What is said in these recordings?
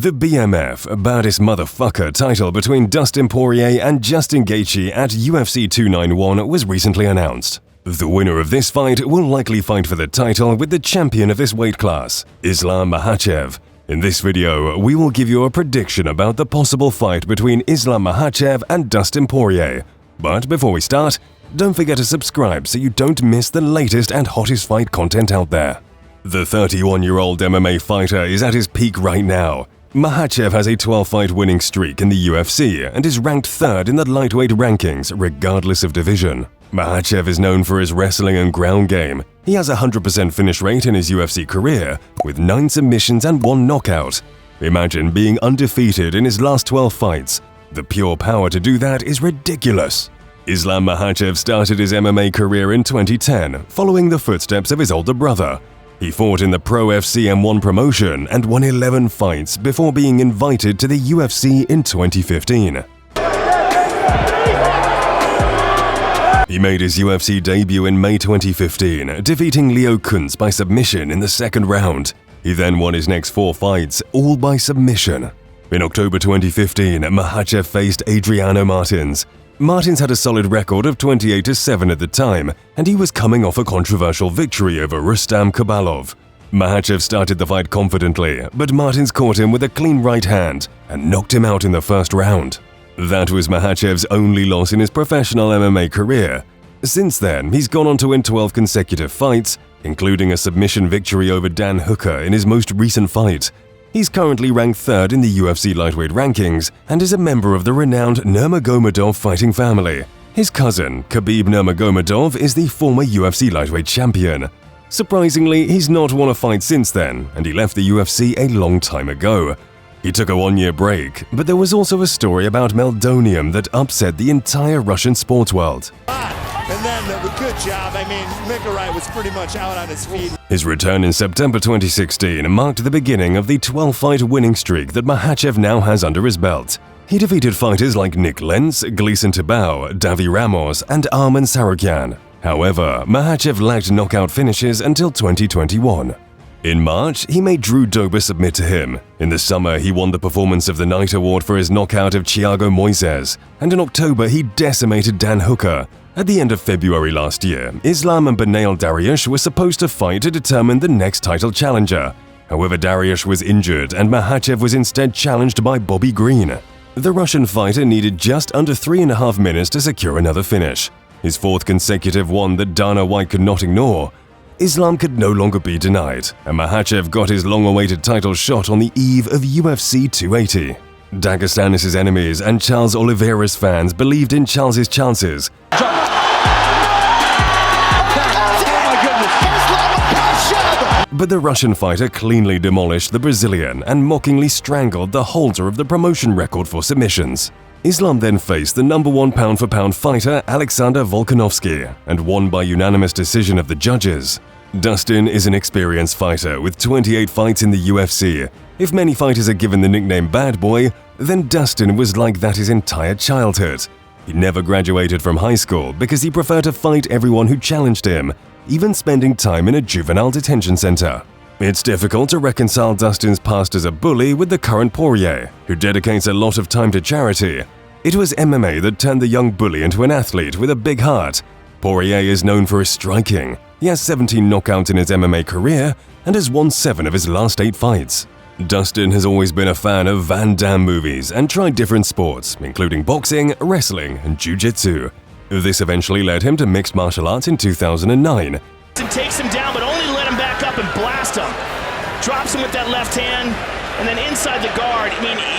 The BMF, baddest motherfucker title between Dustin Poirier and Justin Gaethje at UFC 291 was recently announced. The winner of this fight will likely fight for the title with the champion of this weight class, Islam Makhachev. In this video, we will give you a prediction about the possible fight between Islam Makhachev and Dustin Poirier. But before we start, don't forget to subscribe so you don't miss the latest and hottest fight content out there. The 31-year-old MMA fighter is at his peak right now. Makhachev has a 12-fight winning streak in the UFC and is ranked third in the lightweight rankings regardless of division. Makhachev is known for his wrestling and ground game. He has a 100% finish rate in his UFC career, with 9 submissions and 1 knockout. Imagine being undefeated in his last 12 fights. The pure power to do that is ridiculous. Islam Makhachev started his MMA career in 2010, following the footsteps of his older brother. He fought in the Pro FC M1 promotion and won 11 fights before being invited to the UFC in 2015. He made his UFC debut in May 2015, defeating Leo Kuntz by submission in the second round. He then won his next 4 fights, all by submission. In October 2015, Makhachev faced Adriano Martins. Martins had a solid record of 28-7 at the time, and he was coming off a controversial victory over Rustam Kabalov. Makhachev started the fight confidently, but Martins caught him with a clean right hand and knocked him out in the first round. That was Makhachev's only loss in his professional MMA career. Since then, he's gone on to win 12 consecutive fights, including a submission victory over Dan Hooker in his most recent fight. He's currently ranked third in the UFC lightweight rankings and is a member of the renowned Nurmagomedov fighting family. His cousin, Khabib Nurmagomedov, is the former UFC lightweight champion. Surprisingly, he's not won a fight since then, and he left the UFC a long time ago. He took a 1-year break, but there was also a story about meldonium that upset the entire Russian sports world. And then the good job, Makhachev was pretty much out on his feet. His return in September 2016 marked the beginning of the 12-fight winning streak that Makhachev now has under his belt. He defeated fighters like Nick Lentz, Gleison Tibau, Davi Ramos, and Arman Tsarukyan. However, Makhachev lacked knockout finishes until 2021. In March, he made Drew Dober submit to him. In the summer, he won the Performance of the Night award for his knockout of Thiago Moises, and in October, he decimated Dan Hooker. At the end of February last year, Islam and Beneil Dariush were supposed to fight to determine the next title challenger. However, Dariush was injured and Makhachev was instead challenged by Bobby Green. The Russian fighter needed just under 3.5 minutes to secure another finish, his 4th consecutive one that Dana White could not ignore. Islam could no longer be denied, and Makhachev got his long-awaited title shot on the eve of UFC 280. Dagestanis' enemies and Charles Oliveira's fans believed in Charles' chances. But the Russian fighter cleanly demolished the Brazilian and mockingly strangled the holder of the promotion record for submissions. Islam then faced the #1 pound-for-pound fighter Alexander Volkanovski and won by unanimous decision of the judges. Dustin is an experienced fighter with 28 fights in the UFC. If many fighters are given the nickname Bad Boy, then Dustin was like that his entire childhood. He never graduated from high school because he preferred to fight everyone who challenged him, even spending time in a juvenile detention center. It's difficult to reconcile Dustin's past as a bully with the current Poirier, who dedicates a lot of time to charity. It was MMA that turned the young bully into an athlete with a big heart. Poirier is known for his striking. He has 17 knockouts in his MMA career and has won 7 of his last 8 fights. Dustin has always been a fan of Van Damme movies and tried different sports, including boxing, wrestling, and jiu-jitsu. This eventually led him to mixed martial arts in 2009. Takes him down, but only let him back up and blast him. Drops him with that left hand, and then inside the guard,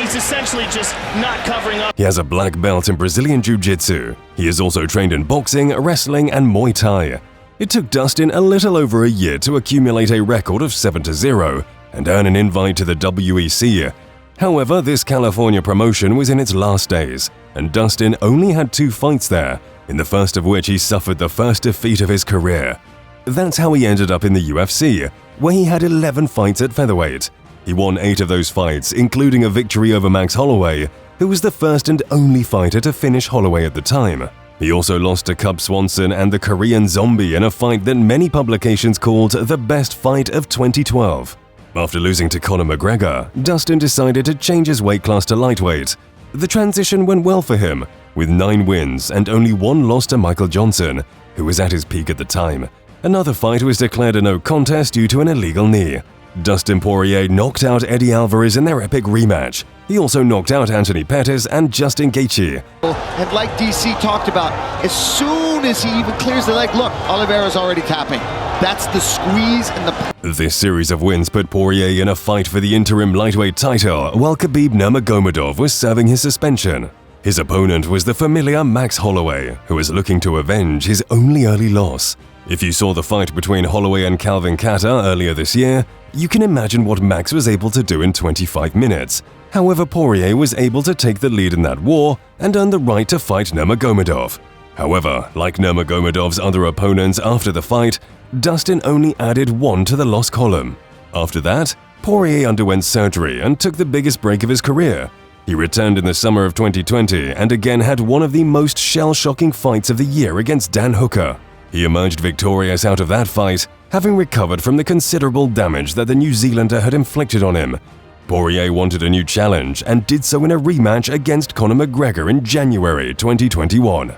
he's essentially just not covering up. He has a black belt in Brazilian Jiu-Jitsu. He is also trained in boxing, wrestling, and Muay Thai. It took Dustin a little over a year to accumulate a record of 7-0 and earn an invite to the WEC. However, this California promotion was in its last days, and Dustin only had 2 fights there, in the first of which he suffered the first defeat of his career. That's how he ended up in the UFC, where he had 11 fights at featherweight. He won 8 of those fights, including a victory over Max Holloway, who was the first and only fighter to finish Holloway at the time. He also lost to Cub Swanson and the Korean Zombie in a fight that many publications called the best fight of 2012. After losing to Conor McGregor, Dustin decided to change his weight class to lightweight. The transition went well for him, with 9 wins and only 1 loss to Michael Johnson, who was at his peak at the time. Another fight was declared a no contest due to an illegal knee. Dustin Poirier knocked out Eddie Alvarez in their epic rematch. He also knocked out Anthony Pettis and Justin Gaethje. And like DC talked about, as soon as he even clears the leg, look, Oliveira's already tapping. That's the squeeze and the... This series of wins put Poirier in a fight for the interim lightweight title, while Khabib Nurmagomedov was serving his suspension. His opponent was the familiar Max Holloway, who was looking to avenge his only early loss. If you saw the fight between Holloway and Calvin Kattar earlier this year, you can imagine what Max was able to do in 25 minutes. However, Poirier was able to take the lead in that war and earn the right to fight Nurmagomedov. However, like Nurmagomedov's other opponents after the fight, Dustin only added 1 to the loss column. After that, Poirier underwent surgery and took the biggest break of his career. He returned in the summer of 2020 and again had one of the most shell-shocking fights of the year against Dan Hooker. He emerged victorious out of that fight, having recovered from the considerable damage that the New Zealander had inflicted on him. Poirier wanted a new challenge and did so in a rematch against Conor McGregor in January 2021.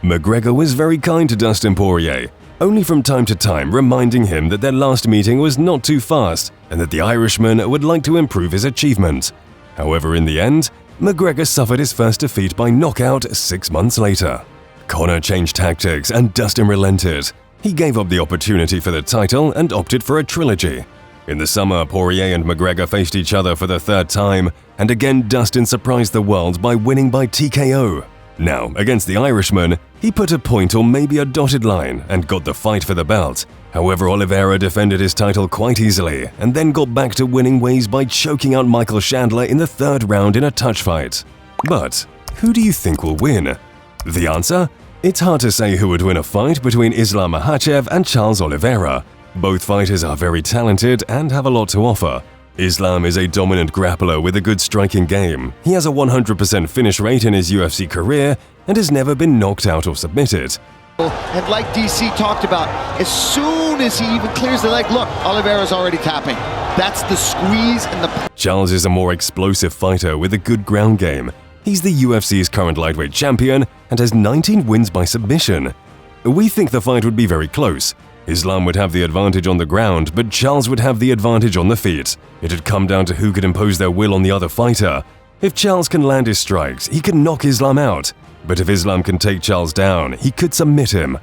McGregor was very kind to Dustin Poirier, only from time to time reminding him that their last meeting was not too fast and that the Irishman would like to improve his achievement. However, in the end, McGregor suffered his first defeat by knockout 6 months later. Conor changed tactics and Dustin relented. He gave up the opportunity for the title and opted for a trilogy. In the summer, Poirier and McGregor faced each other for the 3rd time, and again Dustin surprised the world by winning by TKO. Now, against the Irishman, he put a point or maybe a dotted line and got the fight for the belt. However, Oliveira defended his title quite easily and then got back to winning ways by choking out Michael Chandler in the 3rd round in a touch fight. But who do you think will win? The answer? It's hard to say who would win a fight between Islam Makhachev and Charles Oliveira. Both fighters are very talented and have a lot to offer. Islam is a dominant grappler with a good striking game. He has a 100% finish rate in his UFC career and has never been knocked out or submitted. And like DC talked about, as soon as he even clears the leg, look, Oliveira's already tapping. That's the squeeze and the... Charles is a more explosive fighter with a good ground game. He's the UFC's current lightweight champion and has 19 wins by submission. We think the fight would be very close. Islam would have the advantage on the ground, but Charles would have the advantage on the feet. It'd come down to who could impose their will on the other fighter. If Charles can land his strikes, he can knock Islam out. But if Islam can take Charles down, he could submit him.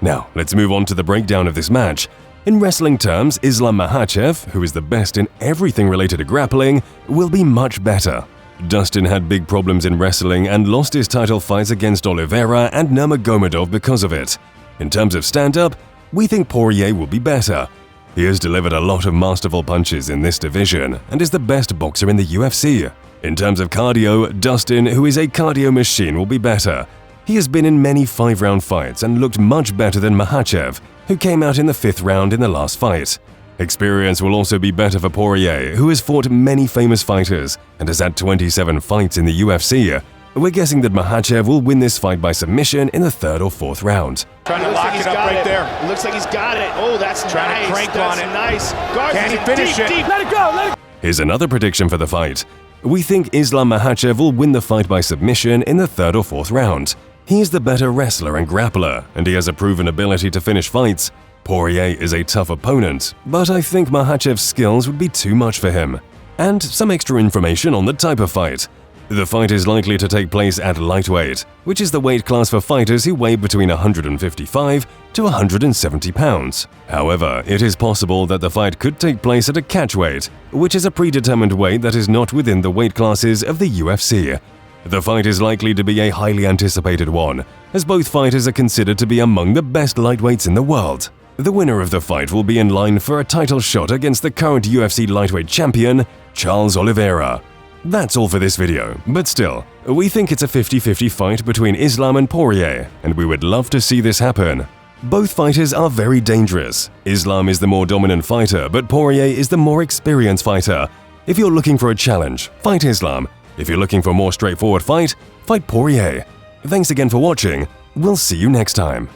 Now, let's move on to the breakdown of this match. In wrestling terms, Islam Makhachev, who is the best in everything related to grappling, will be much better. Dustin had big problems in wrestling and lost his title fights against Oliveira and Nurmagomedov because of it. In terms of stand-up, we think Poirier will be better. He has delivered a lot of masterful punches in this division and is the best boxer in the UFC. In terms of cardio, Dustin, who is a cardio machine, will be better. He has been in many 5-round fights and looked much better than Makhachev, who came out in the 5th round in the last fight. Experience will also be better for Poirier, who has fought many famous fighters and has had 27 fights in the UFC. We're guessing that Makhachev will win this fight by submission in the 3rd or 4th round. Trying to lock it up right there. It looks like he's got it. Oh, that's trying to crank on it. Nice. Can he finish it? Deep. Let it go. Let it go. Here's another prediction for the fight. We think Islam Makhachev will win the fight by submission in the 3rd or 4th round. He is the better wrestler and grappler, and he has a proven ability to finish fights. Poirier is a tough opponent, but I think Makhachev's skills would be too much for him. And some extra information on the type of fight. The fight is likely to take place at lightweight, which is the weight class for fighters who weigh between 155 to 170 pounds. However, it is possible that the fight could take place at a catchweight, which is a predetermined weight that is not within the weight classes of the UFC. The fight is likely to be a highly anticipated one, as both fighters are considered to be among the best lightweights in the world. The winner of the fight will be in line for a title shot against the current UFC lightweight champion, Charles Oliveira. That's all for this video, but still, we think it's a 50-50 fight between Islam and Poirier, and we would love to see this happen. Both fighters are very dangerous. Islam is the more dominant fighter, but Poirier is the more experienced fighter. If you're looking for a challenge, fight Islam. If you're looking for a more straightforward fight, fight Poirier. Thanks again for watching. We'll see you next time.